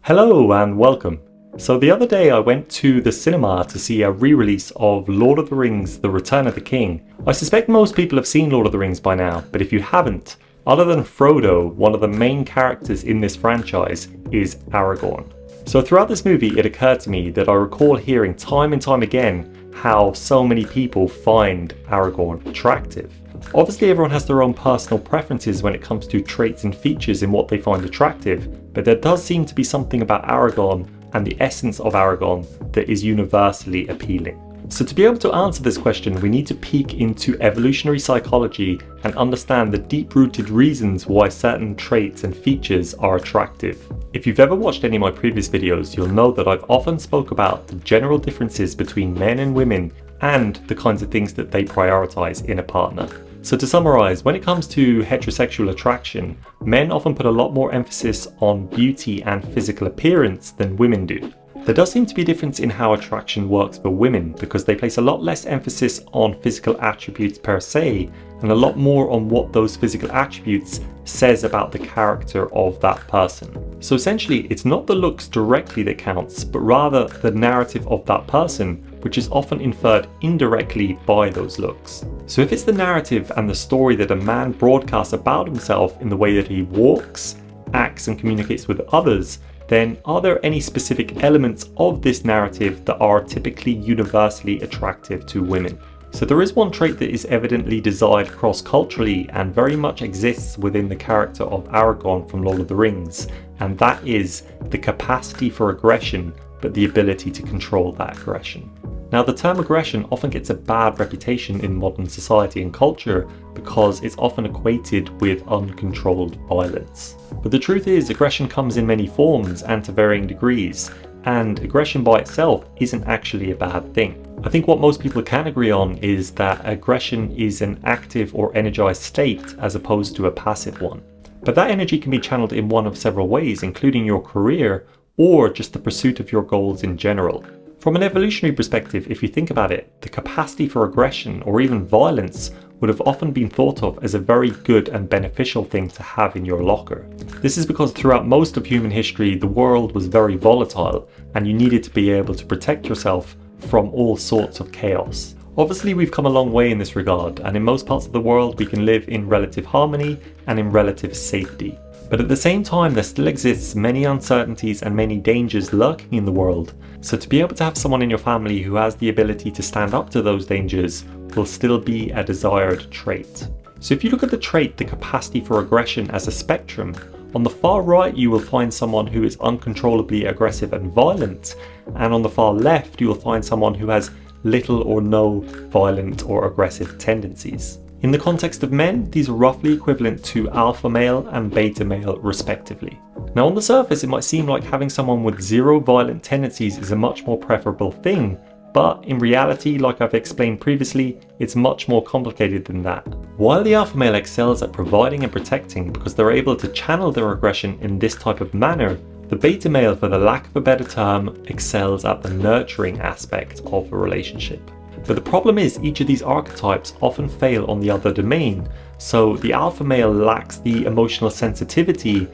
Hello and welcome. So the other day I went to the cinema to see a re-release of Lord of the Rings: The Return of the King. I suspect most people have seen Lord of the Rings by now, but if you haven't, other than Frodo, one of the main characters in this franchise is Aragorn. So throughout this movie it occurred to me that I recall hearing time and time again how so many people find Aragorn attractive. Obviously everyone has their own personal preferences when it comes to traits and features in what they find attractive, but there does seem to be something about Aragorn and the essence of Aragorn that is universally appealing. So to be able to answer this question, we need to peek into evolutionary psychology and understand the deep-rooted reasons why certain traits and features are attractive. If you've ever watched any of my previous videos, you'll know that I've often spoke about the general differences between men and women and the kinds of things that they prioritize in a partner. So to summarize, when it comes to heterosexual attraction, men often put a lot more emphasis on beauty and physical appearance than women do. There does seem to be a difference in how attraction works for women because they place a lot less emphasis on physical attributes per se and a lot more on what those physical attributes says about the character of that person. So essentially it's not the looks directly that counts, but rather the narrative of that person, which is often inferred indirectly by those looks. So if it's the narrative and the story that a man broadcasts about himself in the way that he walks, acts and communicates with others, then are there any specific elements of this narrative that are typically universally attractive to women? So there is one trait that is evidently desired cross-culturally and very much exists within the character of Aragorn from Lord of the Rings, and that is the capacity for aggression, but the ability to control that aggression. Now the term aggression often gets a bad reputation in modern society and culture because it's often equated with uncontrolled violence. But the truth is, aggression comes in many forms and to varying degrees, and aggression by itself isn't actually a bad thing. I think what most people can agree on is that aggression is an active or energized state as opposed to a passive one. But that energy can be channeled in one of several ways, including your career or just the pursuit of your goals in general. From an evolutionary perspective, if you think about it, the capacity for aggression or even violence would have often been thought of as a very good and beneficial thing to have in your locker. This is because throughout most of human history, the world was very volatile and you needed to be able to protect yourself from all sorts of chaos. Obviously we've come a long way in this regard, and in most parts of the world we can live in relative harmony and in relative safety. But at the same time, there still exists many uncertainties and many dangers lurking in the world. So to be able to have someone in your family who has the ability to stand up to those dangers will still be a desired trait. So if you look at the trait, the capacity for aggression, as a spectrum, on the far right you will find someone who is uncontrollably aggressive and violent, and on the far left you will find someone who has little or no violent or aggressive tendencies. In the context of men, these are roughly equivalent to alpha male and beta male respectively. Now on the surface it might seem like having someone with zero violent tendencies is a much more preferable thing, but in reality, like I've explained previously, it's much more complicated than that. While the alpha male excels at providing and protecting because they're able to channel their aggression in this type of manner, the beta male, for the lack of a better term, excels at the nurturing aspect of a relationship. But the problem is each of these archetypes often fail on the other domain, so the alpha male lacks the emotional sensitivity.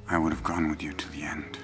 I would have gone with you to the end.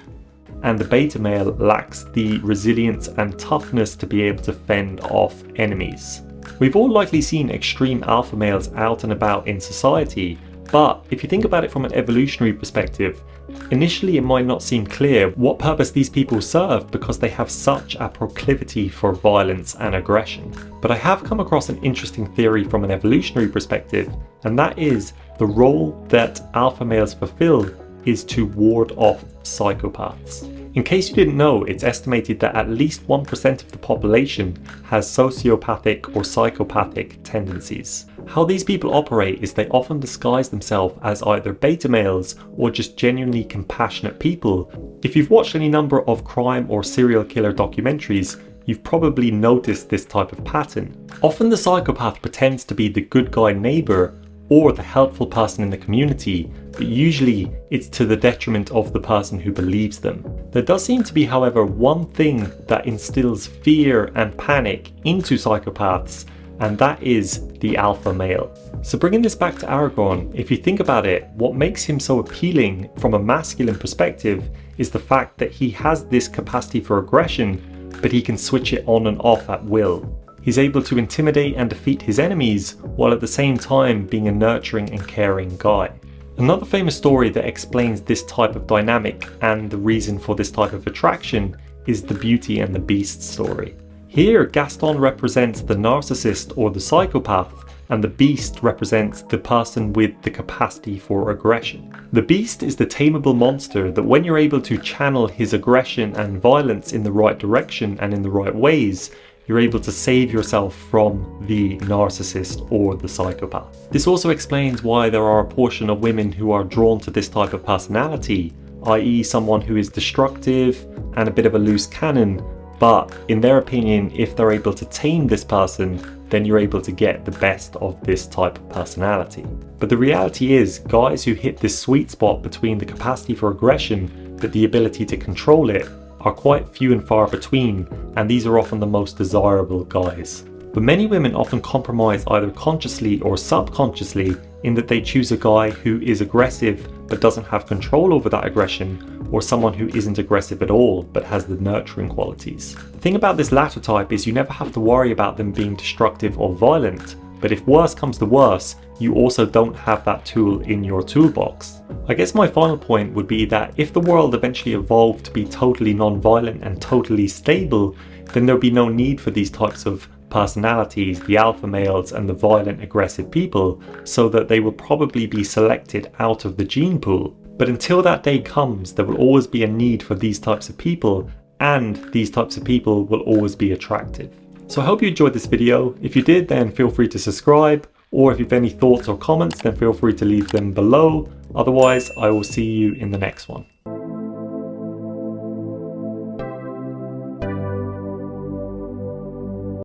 And the beta male lacks the resilience and toughness to be able to fend off enemies. We've all likely seen extreme alpha males out and about in society, but if you think about it from an evolutionary perspective, initially it might not seem clear what purpose these people serve because they have such a proclivity for violence and aggression. But I have come across an interesting theory from an evolutionary perspective, and that is the role that alpha males fulfill is to ward off psychopaths. In case you didn't know, it's estimated that at least 1% of the population has sociopathic or psychopathic tendencies. How these people operate is they often disguise themselves as either beta males or just genuinely compassionate people. If you've watched any number of crime or serial killer documentaries, you've probably noticed this type of pattern. Often the psychopath pretends to be the good guy neighbor or the helpful person in the community, but usually it's to the detriment of the person who believes them. There does seem to be, however, one thing that instills fear and panic into psychopaths and that is the alpha male. So bringing this back to Aragorn, if you think about it, what makes him so appealing from a masculine perspective is the fact that he has this capacity for aggression, but he can switch it on and off at will. He's able to intimidate and defeat his enemies, while at the same time being a nurturing and caring guy. Another famous story that explains this type of dynamic and the reason for this type of attraction is the Beauty and the Beast story. Here, Gaston represents the narcissist or the psychopath, and the beast represents the person with the capacity for aggression. The beast is the tameable monster that when you're able to channel his aggression and violence in the right direction and in the right ways, you're able to save yourself from the narcissist or the psychopath. This also explains why there are a portion of women who are drawn to this type of personality, i.e. someone who is destructive and a bit of a loose cannon, but in their opinion, if they're able to tame this person, then you're able to get the best of this type of personality. But the reality is, guys who hit this sweet spot between the capacity for aggression but the ability to control it are quite few and far between, and these are often the most desirable guys. But many women often compromise either consciously or subconsciously in that they choose a guy who is aggressive but doesn't have control over that aggression, or someone who isn't aggressive at all but has the nurturing qualities. The thing about this latter type is you never have to worry about them being destructive or violent, but if worse comes to worse, you also don't have that tool in your toolbox. I guess my final point would be that if the world eventually evolved to be totally non-violent and totally stable, then there'd be no need for these types of personalities, the alpha males and the violent aggressive people, so that they will probably be selected out of the gene pool. But until that day comes, there will always be a need for these types of people, and these types of people will always be attractive. So I hope you enjoyed this video. If you did, then feel free to subscribe, or if you have any thoughts or comments, then feel free to leave them below. Otherwise, I will see you in the next one.